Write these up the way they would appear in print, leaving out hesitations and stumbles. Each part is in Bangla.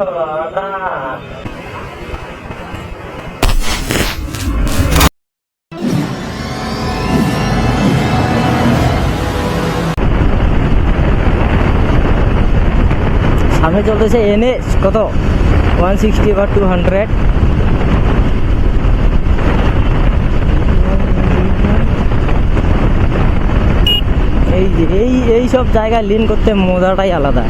সামনে চলতেছে NH কত 160 বা 200। এই সব জায়গায় লিন করতে মজাটাই আলাদা।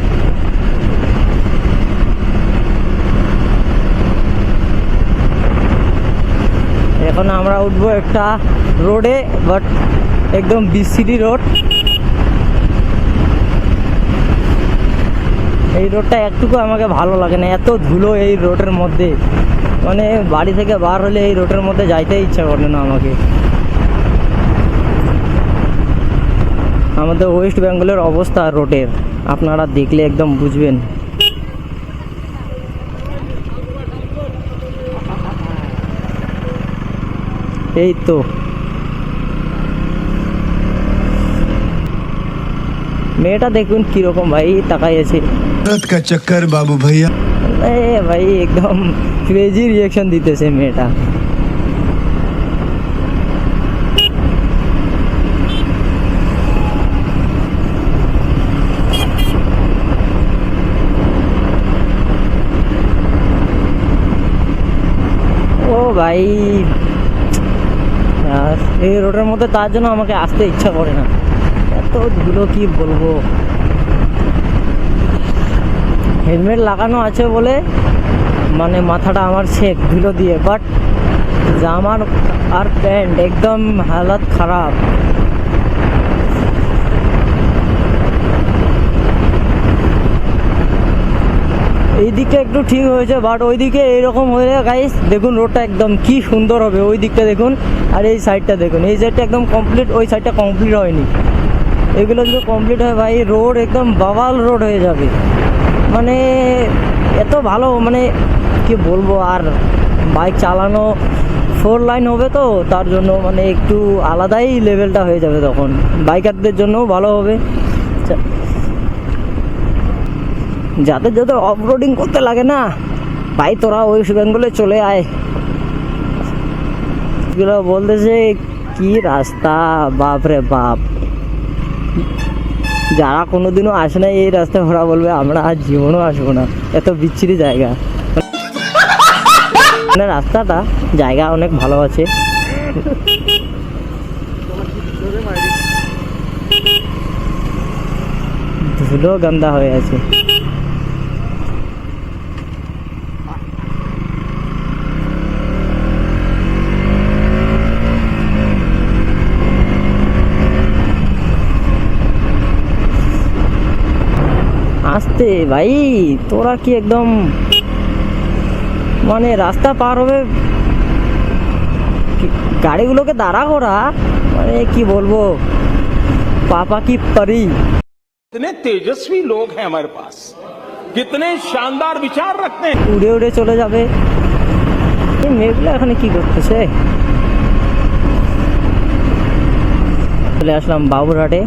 এখন আমরা উঠবো একটা রোডে, বাট একদম বিসিডি রোড। এই রোডটা একটুকু আমাকে ভালো লাগে না, এত ধুলো এই রোডের মধ্যে, মানে বাড়ি থেকে বার হলে এই রোডের মধ্যে যাইতে ইচ্ছা করে না আমাকে। আমাদের ওয়েস্ট বেঙ্গলের অবস্থা রোডের আপনারা দেখলে একদম বুঝবেন। এই তো মেয়েটা দেখুন কিরকম ভাই তাকাইছে চক্কর বাবু ভাইয়া। ভাই একদম ক্রেজি রিয়াকশন দিতেছে মেয়েটা। ও ভাই এই রোডের মধ্যে তার জন্য আমাকে আসতে ইচ্ছা করে না, এত ধুলো কি বলবো। হেলমেট লাগানো আছে বলে মানে মাথাটা আমার ছেক ধুলো দিয়ে, বাট জামার আর প্যান্ট একদম হালত খারাপ। এই দিকটা একটু ঠিক হয়েছে, বাট ওই দিকে এইরকম হয়ে গাইস দেখুন রোডটা একদম কি সুন্দর হবে। ওই দিকটা দেখুন আর এই সাইডটা দেখুন, এই সাইডটা একদম কমপ্লিট, ওই সাইডটা কমপ্লিট হয়নি। এগুলো যদি কমপ্লিট হয় ভাই রোড একদম বাবাল রোড হয়ে যাবে, মানে এত ভালো, মানে কি বলবো। আর বাইক চালানো 4 লাইন হবে তো তার জন্য মানে একটু আলাদাই লেভেলটা হয়ে যাবে, তখন বাইকারদের জন্যও ভালো হবে। যাদের যাদের অফরোডিং করতে লাগে না ভাই, তোরা ওয়েস্ট বেঙ্গলে চলে আয়। এগুলো বলতেছে কি রাস্তা, বাপ রে বাপ। যারা কোনোদিনও আসে না এই রাস্তায় ওরা বলবে আমরা আজ জীবনও আসবো না, এত বিচ্ছিরি জায়গা। মানে রাস্তাটা জায়গা অনেক ভালো আছে, ধুলো গন্ধা হয়ে আছে। আসতে ভাই তোরা কি একদম মানে রাস্তা পার হবে গাড়িগুলোকে দাঁড়া করা, মানে কি বলবো, पापा की परी। कितने तेजस्वी लोग हैं हमारे पास, कितने शानदार विचार रखते हैं। उड़े उड़े चले जाबे। এই মেয়েগুলো এখানে কি করতেছে। চলে আসলাম বাবুরহাটে।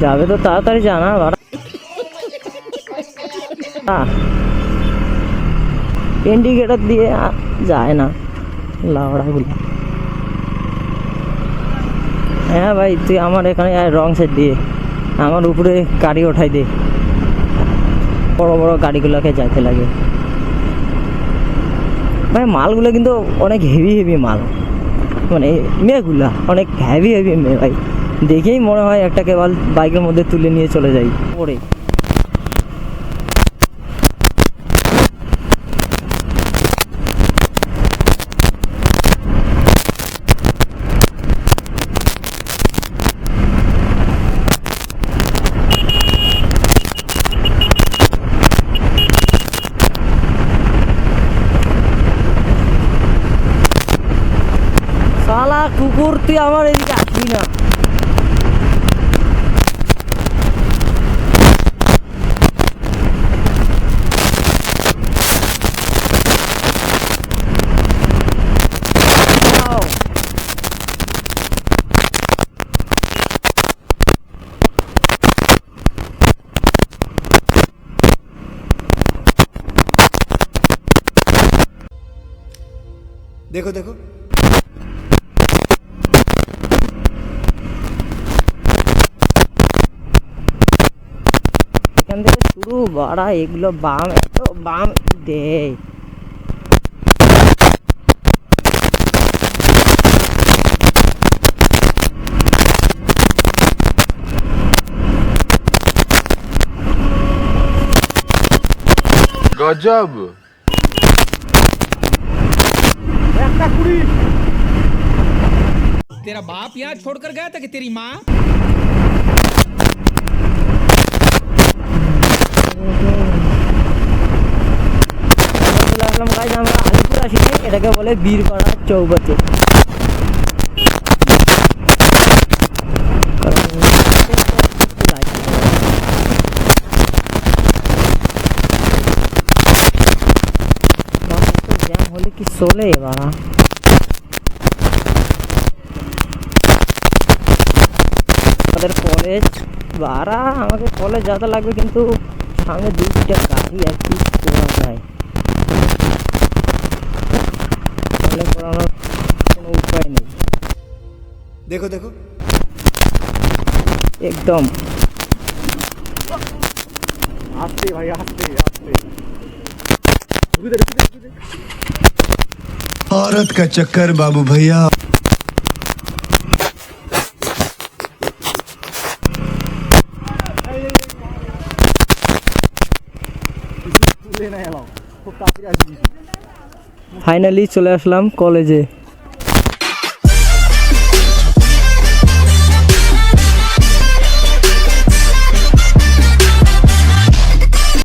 যাবে তো তাড়াতাড়ি জানা ভাড়া। ইন্ডিকেটর দিয়ে যায় না লাউড়াগুলো। হ্যাঁ ভাই তুই আমার এখানে রং সাইড দিয়ে আমার উপরে গাড়ি ওঠাই দে, বড় বড় গাড়িগুলোকে যাইতে লাগে। ভাই মালগুলো কিন্তু অনেক হেভি হেভি মাল, মানে মেয়েগুলা অনেক হেভি হেভি মেয়ে ভাই, দেখেই মনে হয় একটা কেবল বাইকের মধ্যে তুলে নিয়ে চলে যাই পরে। শালা কুকুর তুই আমার এদিকে আসবি না। देखो देखो এখান থেকে শুরু বাড়া, এগুলো বাম, এত বাম দেয়। गजब। तेरा बाप यहाँ छोड़कर गया था कि तेरी माँ? চলে আসলাম গাইজ আমরা আলিপুর আসি, এটাকে বলে বীরপাড়া চৌবাচ্চা। জ্যাম হলে কি চলে বাড়া। আমাদের কলেজ বাড়া, আমাকে কলেজ যেতে লাগবে, কিন্তু সামনে দুইটা গাড়ি আর কি করা যায়, কলেজ করানোর কোনো উপায় নেই। देखो देखो একদম औरत का चक्कर बाबू भैया ফাইনালি চলে আসলাম কলেজে।